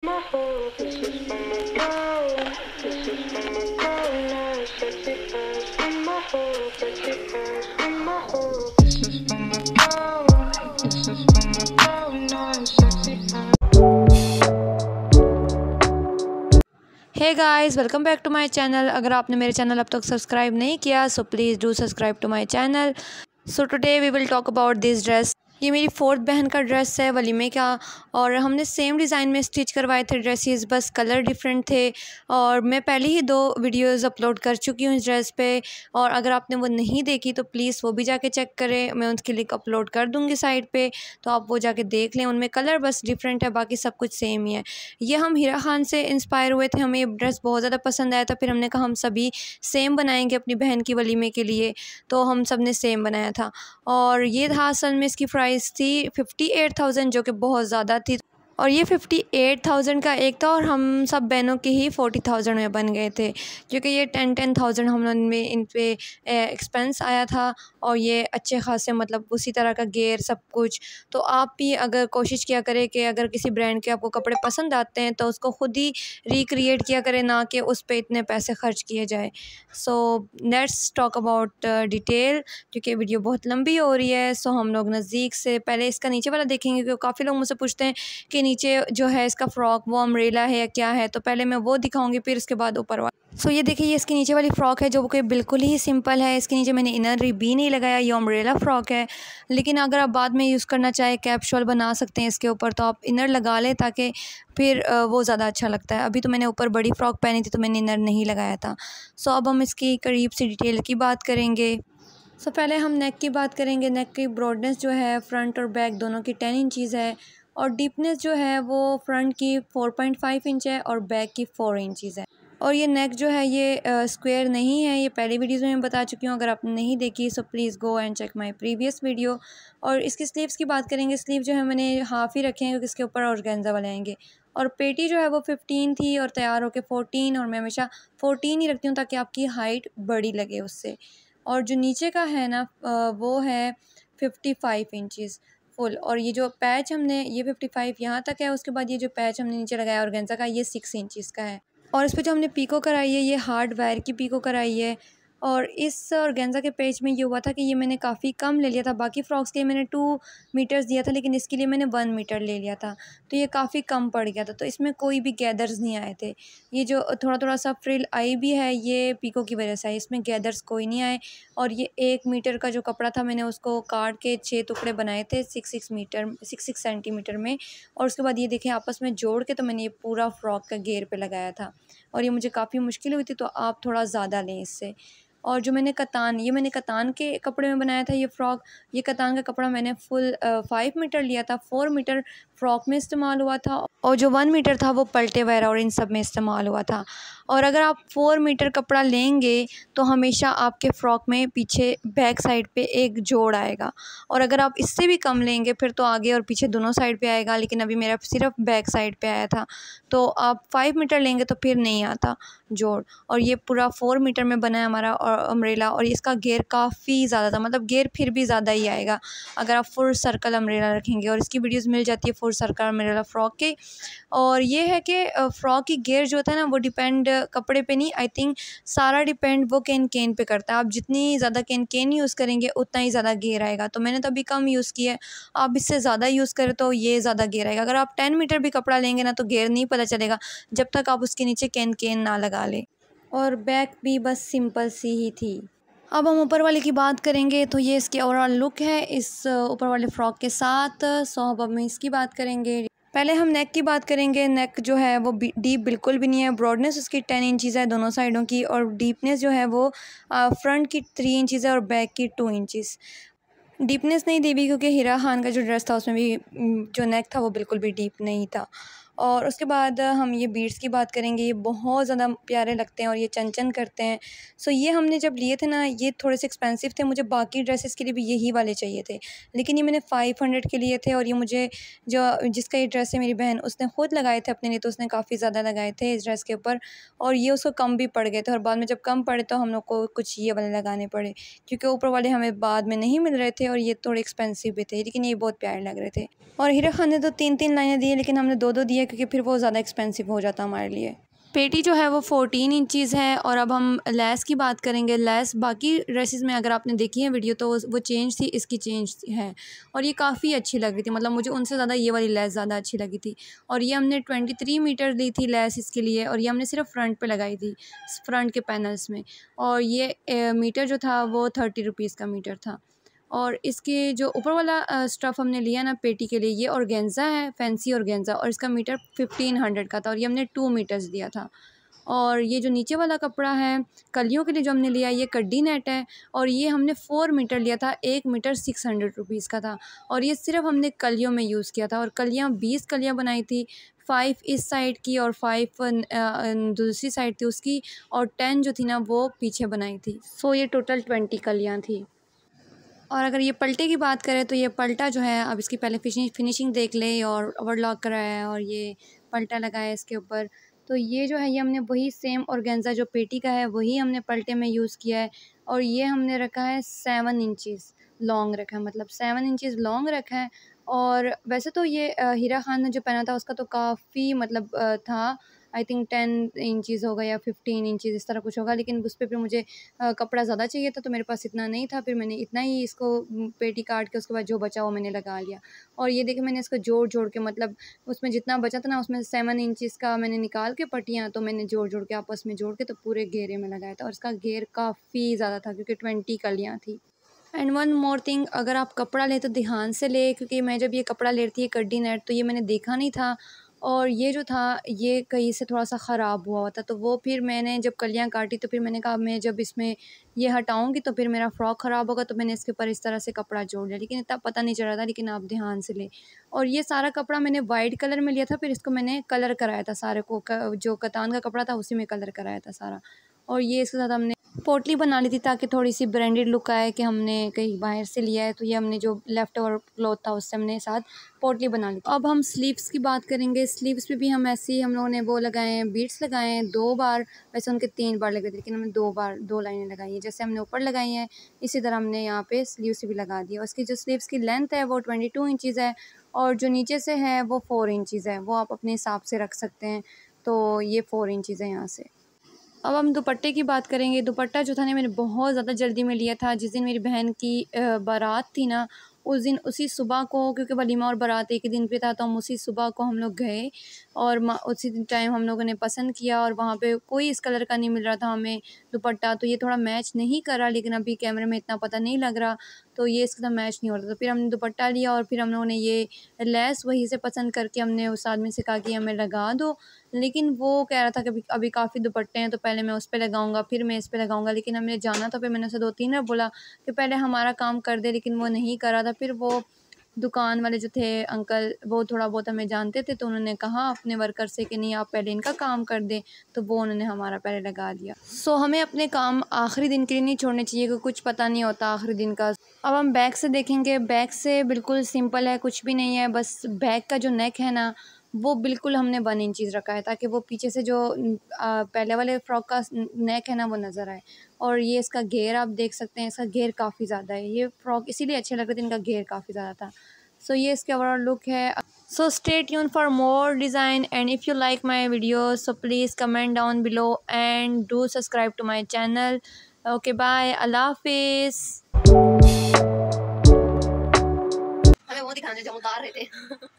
My hope, this is from above. This is from above. Now it's sexy fast. From my hope, sexy fast. From my hope, this is from above. This is from above. Now it's sexy fast. Hey guys, welcome back to my channel. अगर आपने मेरे channel अब तक subscribe नहीं किया so please do subscribe to my channel. So today we will talk about this dress. ये मेरी fourth बहन का ड्रेस है वलीमे का, और हमने सेम डिज़ाइन में स्टिच करवाए थे ड्रेसेस, बस कलर डिफरेंट थे। और मैं पहले ही 2 वीडियोस अपलोड कर चुकी हूँ इस ड्रेस पे, और अगर आपने वो नहीं देखी तो प्लीज़ वो भी जाके चेक करें। मैं उसकी लिंक अपलोड कर दूँगी साइड पे, तो आप वो जाके देख लें। उनमें कलर बस डिफरेंट है, बाकी सब कुछ सेम ही है। ये हम हीरा खान से इंस्पायर हुए थे, हमें ये ड्रेस बहुत ज़्यादा पसंद आया था। फिर हमने कहा हम सभी सेम बनाएंगे अपनी बहन की वलीमे के लिए, तो हम सब ने सेम बनाया था। और ये था असल में इसकी प्राइस थी 58,000, जो कि बहुत ज़्यादा थी। और ये 58,000 का एक था, और हम सब बहनों के ही 40,000 में बन गए थे, क्योंकि ये 10,000 हम लोगों में इन पे एक्सपेंस आया था। और ये अच्छे खासे मतलब उसी तरह का गेयर सब कुछ। तो आप भी अगर कोशिश किया करें कि अगर किसी ब्रांड के आपको कपड़े पसंद आते हैं तो उसको ख़ुद ही रिक्रिएट किया करें, ना कि उस पे इतने पैसे खर्च किए जाए। So let's talk about detail, क्योंकि वीडियो बहुत लंबी हो रही है। सो हम लोग नज़दीक से पहले इसका नीचे वाला देखेंगे, क्योंकि काफ़ी लोग मुझसे पूछते हैं कि नीचे जो है इसका फ्रॉक वो अम्ब्रेला है या क्या है, तो पहले मैं वो दिखाऊंगी फिर उसके बाद ऊपर वाला। सो ये देखिए, ये इसकी नीचे वाली फ़्रॉक है जो कि बिल्कुल ही सिंपल है। इसके नीचे मैंने इनर भी नहीं लगाया, ये अम्ब्रेला फ़्रॉक है। लेकिन अगर आप बाद में यूज़ करना चाहें, कैप शॉल बना सकते हैं इसके ऊपर, तो आप इनर लगा लें ताकि फिर वो ज़्यादा अच्छा लगता है। अभी तो मैंने ऊपर बड़ी फ़्रॉक पहनी थी तो मैंने इनर नहीं लगाया था। सो अब हम इसकी करीब से डिटेल की बात करेंगे। सो पहले हम नेक की बात करेंगे। नेक की ब्रॉडनेस जो है फ्रंट और बैक दोनों की 10 इंचज़ है, और डीपनेस जो है वो फ्रंट की 4.5 इंच है और बैक की 4 इंचज़ है। और ये नेक जो है ये स्क्वायर नहीं है, ये पहले वीडियोज़ में मैं बता चुकी हूँ। अगर आपने नहीं देखी so please go and check my previous video. और इसकी स्लीव्स की बात करेंगे। स्लीव जो है मैंने हाफ़ ही रखे हैं, क्योंकि इसके ऊपर ऑर्गेन्जा वाले आएंगे। और पेटी जो है वो 15 थी और तैयार होके 14, और मैं हमेशा 14 ही रखती हूँ ताकि आपकी हाइट बड़ी लगे उससे। और जो नीचे का है ना वो है 55 इंचज़ फुल। और ये जो पैच हमने ये 55 यहाँ तक है। उसके बाद ये जो पैच हमने नीचे लगाया ऑर्गेन्जा का, ये 6 इंचज़ का है। और इस पे जो हमने पीको कराई है ये हार्ड वायर की पीको कराई है। और इस ऑर्गेन्जा के पेज में ये हुआ था कि ये मैंने काफ़ी कम ले लिया था। बाकी फ़्रॉक्स के लिए मैंने 2 मीटर्स दिया था, लेकिन इसके लिए मैंने 1 मीटर ले लिया था, तो ये काफ़ी कम पड़ गया था। तो इसमें कोई भी गैदर्स नहीं आए थे। ये जो थोड़ा सा फ्रिल आई भी है ये पीको की वजह से आई, इसमें गैदर्स कोई नहीं आए। और ये 1 मीटर का जो कपड़ा था मैंने उसको काट के 6 टुकड़े बनाए थे 6 सेंटीमीटर में। और उसके बाद ये देखें आपस में जोड़ के तो मैंने ये पूरा फ़्रॉक का घेर पे लगाया था, और ये मुझे काफ़ी मुश्किल हुई थी, तो आप थोड़ा ज़्यादा लें इससे। और जो मैंने मैंने कतान के कपड़े में बनाया था ये फ़्रॉक। ये कतान का कपड़ा मैंने फुल 5 मीटर लिया था। 4 मीटर फ़्रॉक में इस्तेमाल हुआ था, और जो 1 मीटर था वो पलटे वगैरह और इन सब में इस्तेमाल हुआ था। और अगर आप 4 मीटर कपड़ा लेंगे तो हमेशा आपके फ़्रॉक में पीछे बैक साइड पे एक जोड़ आएगा। और अगर आप इससे भी कम लेंगे फिर तो आगे और पीछे दोनों साइड पे आएगा, लेकिन अभी मेरा सिर्फ बैक साइड पे आया था। तो आप 5 मीटर लेंगे तो फिर नहीं आता जोड़। और ये पूरा 4 मीटर में बना है हमारा और अम्ब्रेला, और इसका घेर काफ़ी ज़्यादा था, मतलब घेर फिर भी ज़्यादा ही आएगा अगर आप फुल सर्कल अम्ब्रेला रखेंगे। और इसकी वीडियोस मिल जाती है फुल सर्कल अम्ब्रेला फ़्रॉक के। और ये है कि फ़्रॉक की घेर जो होता है ना वो डिपेंड कपड़े पे नहीं, आई थिंक सारा डिपेंड वो कैन पे करता है। आप जितनी ज़्यादा कैन यूज़ करेंगे उतना ही ज़्यादा घेर आएगा। तो मैंने तो अभी कम यूज़ किया है, आप इससे ज़्यादा यूज़ करें तो ये ज़्यादा घेर आएगा। अगर आप 10 मीटर भी कपड़ा लेंगे ना तो घेर नहीं पता चलेगा जब तक आप उसके नीचे कैन ना लगा लें। और बैक भी बस सिंपल सी ही थी। अब हम ऊपर वाले की बात करेंगे, तो ये इसकी ओवरऑल लुक है इस ऊपर वाले फ़्रॉक के साथ। सो अब हम इसकी बात करेंगे। पहले हम नेक की बात करेंगे। नेक जो है वो डीप बिल्कुल भी नहीं है। ब्रॉडनेस उसकी 10 इंचज़ है दोनों साइडों की, और डीपनेस जो है वो फ्रंट की 3 इंचज़ है और बैक की 2 इंचज़। डीपनेस नहीं दी हुई क्योंकि हीरा खान का जो ड्रेस था उसमें भी जो नेक था वो बिल्कुल भी डीप नहीं था। और उसके बाद हम ये बीड्स की बात करेंगे। ये बहुत ज़्यादा प्यारे लगते हैं और ये चन करते हैं। सो ये हमने जब लिए थे ना ये थोड़े से एक्सपेंसिव थे। मुझे बाकी ड्रेसेस के लिए भी यही वाले चाहिए थे, लेकिन ये मैंने 500 के लिए थे। और ये मुझे जो जिसका ये ड्रेस है मेरी बहन उसने ख़ुद लगाए थे अपने लिए, तो उसने काफ़ी ज़्यादा लगाए थे इस ड्रेस के ऊपर, और ये उसको कम भी पड़ गए थे। और बाद में जब कम पड़े तो हम लोग को कुछ ये वाले लगाने पड़े, क्योंकि ऊपर वाले हमें बाद में नहीं मिल रहे थे और ये थोड़े एक्सपेंसिव भी थे, लेकिन ये बहुत प्यारे लग रहे थे। और हीरा खान ने तो 3 लाइनें दी, लेकिन हमने 2 दिए क्योंकि फिर वो ज़्यादा एक्सपेंसिव हो जाता हमारे लिए। पेटी जो है वो 14 इंचज़ है। और अब हम लेस की बात करेंगे। लेस बाकी ड्रेसेस में अगर आपने देखी है वीडियो तो वो चेंज थी, इसकी चेंज है और ये काफ़ी अच्छी लग रही थी। मतलब मुझे उनसे ज़्यादा ये वाली लेस ज़्यादा अच्छी लगी थी। और ये हमने 23 मीटर ली थी लेस इसके लिए, और ये हमने सिर्फ फ्रंट पे लगाई थी, फ्रंट के पैनल्स में। और ये मीटर जो था वो 30 रुपीज़ का मीटर था। और इसके जो ऊपर वाला स्टफ़ हमने लिया ना पेटी के लिए, ये ऑर्गेन्ज़ा है, फैंसी ऑर्गेन्ज़ा, और इसका मीटर 1500 का था और ये हमने 2 मीटर्स दिया था। और ये जो नीचे वाला कपड़ा है कलियों के लिए जो हमने लिया, ये कड्डी नेट है और ये हमने 4 मीटर लिया था, 1 मीटर 600 रुपीज़ का था। और ये सिर्फ हमने कलियों में यूज़ किया था और कलियाँ 20 कलियाँ बनाई थी, 5 इस साइड की और 5 दूसरी साइड थी उसकी, और 10 जो थी ना वो पीछे बनाई थी। सो ये टोटल 20 कलियाँ थी। और अगर ये पलटे की बात करें तो ये पलटा जो है, अब इसकी पहले फिनिशिंग देख ले, और ओवरलॉक कराया है और ये पलटा लगाया है इसके ऊपर। तो ये जो है ये हमने वही सेम ऑर्गेन्जा जो पेटी का है वही हमने पलटे में यूज़ किया है। और ये हमने रखा है 7 इंचज़ लॉन्ग रखा है, मतलब 7 इंचज़ लॉन्ग रखा है। और वैसे तो ये हीरा खान ने जो पहना था उसका तो काफ़ी मतलब था, आई थिंक 10 इंचज़ होगा या 15 इंचज़ इस तरह कुछ होगा, लेकिन उस पे फिर मुझे कपड़ा ज़्यादा चाहिए था तो मेरे पास इतना नहीं था, फिर मैंने इतना ही इसको पेटी काट के उसके बाद जो बचा वो मैंने लगा लिया। और ये देखिए मैंने इसको जोड़ के, मतलब उसमें जितना बचा था ना उसमें 7 इंचज़ का मैंने निकाल के पट्टियाँ, तो मैंने जोड़ के आपस में जोड़ के तो पूरे घेरे में लगाया था। और इसका घेर काफ़ी ज़्यादा था क्योंकि 20 कलियाँ थी। एंड वन मोर थिंग, अगर आप कपड़ा लें तो ध्यान से ले, क्योंकि मैं जब ये कपड़ा ले रही थी कड्डी नेट तो ये मैंने देखा नहीं था, और ये जो था ये कहीं से थोड़ा सा ख़राब हुआ था। तो वो फिर मैंने जब कलियाँ काटी तो फिर मैंने कहा मैं जब इसमें ये हटाऊंगी तो फिर मेरा फ़्रॉक ख़राब होगा, तो मैंने इसके ऊपर इस तरह से कपड़ा जोड़ लिया, लेकिन इतना पता नहीं चल रहा था। लेकिन आप ध्यान से ले। और ये सारा कपड़ा मैंने वाइट कलर में लिया था, फिर इसको मैंने कलर कराया था सारे को, जो कतान का कपड़ा था उसी में कलर कराया था सारा। और ये इसके साथ हमने पोटली बना ली थी ताकि थोड़ी सी ब्रांडेड लुक आए कि हमने कहीं बाहर से लिया है। तो ये हमने जो लेफ़्ट ओवर क्लॉथ था उससे हमने साथ पोटली बना ली थी। अब हम स्लीव्स की बात करेंगे। स्लीव्स पे भी हम ऐसे ही हम लोगों ने वो लगाए हैं, बीड्स लगाए हैं 2 बार, वैसे उनके 3 बार लगे थे लेकिन हमने 2 बार 2 लाइनें लगाई हैं। जैसे हमने ऊपर लगाई हैं इसी तरह हमने यहाँ पे स्लीव्स भी लगा दिया। उसकी जो स्लीव्स की लेंथ है वो 22 इंचज़ है और जो नीचे से है वो 4 इंचज़ है, वो आप अपने हिसाब से रख सकते हैं। तो ये 4 इंचज़ है यहाँ से। अब हम दुपट्टे की बात करेंगे। दुपट्टा जो था ना मैंने बहुत ज़्यादा जल्दी में लिया था। जिस दिन मेरी बहन की बारात थी ना, उस दिन उसी सुबह को, क्योंकि वलीमा और बारात एक ही दिन पे था, तो हम उसी सुबह को हम लोग गए और उसी दिन टाइम हम लोगों ने पसंद किया और वहाँ पे कोई इस कलर का नहीं मिल रहा था हमें दुपट्टा, तो ये थोड़ा मैच नहीं करा, लेकिन अभी कैमरे में इतना पता नहीं लग रहा, तो ये इसके साथ मैच नहीं हो रहा। तो फिर हमने दुपट्टा लिया और फिर हम लोगों ने ये लेस वहीं से पसंद करके हमने उस आदमी से कहा कि हमें लगा दो, लेकिन वो कह रहा था कि अभी अभी काफ़ी दुपट्टे हैं तो पहले मैं उस पे लगाऊंगा फिर मैं इस पे लगाऊंगा, लेकिन हमने जाना था, फिर मैंने उसे 2-3 बार बोला कि पहले हमारा काम कर दे, लेकिन वो नहीं करा था। फिर वो दुकान वाले जो थे अंकल, वो थोड़ा बहुत हमें जानते थे, तो उन्होंने कहा अपने वर्कर से कि नहीं आप पहले इनका काम कर दें, तो वो उन्होंने हमारा पहले लगा दिया। सो हमें अपने काम आखिरी दिन के लिए नहीं छोड़ने चाहिए क्योंकि कुछ पता नहीं होता आखिरी दिन का। अब हम बैक से देखेंगे। बैक से बिल्कुल सिंपल है, कुछ भी नहीं है, बस बैक का जो नेक है ना वो बिल्कुल हमने 1 इंचज़ रखा है ताकि वो पीछे से जो पहले वाले फ्रॉक का नेक है ना वो नज़र आए। और ये इसका घेर आप देख सकते हैं, इसका घेर काफ़ी ज़्यादा है। ये फ्रॉक इसीलिए अच्छे लग रहे थे, इनका घेर काफ़ी ज़्यादा था। सो ये इसके ओवरऑल लुक है। So stay tune for more design and if you like my video so please comment down below and do subscribe to my channel. Okay bye, अल्लाह हाफिज़। हमें वो दिखाने जो हम उतार रहे थे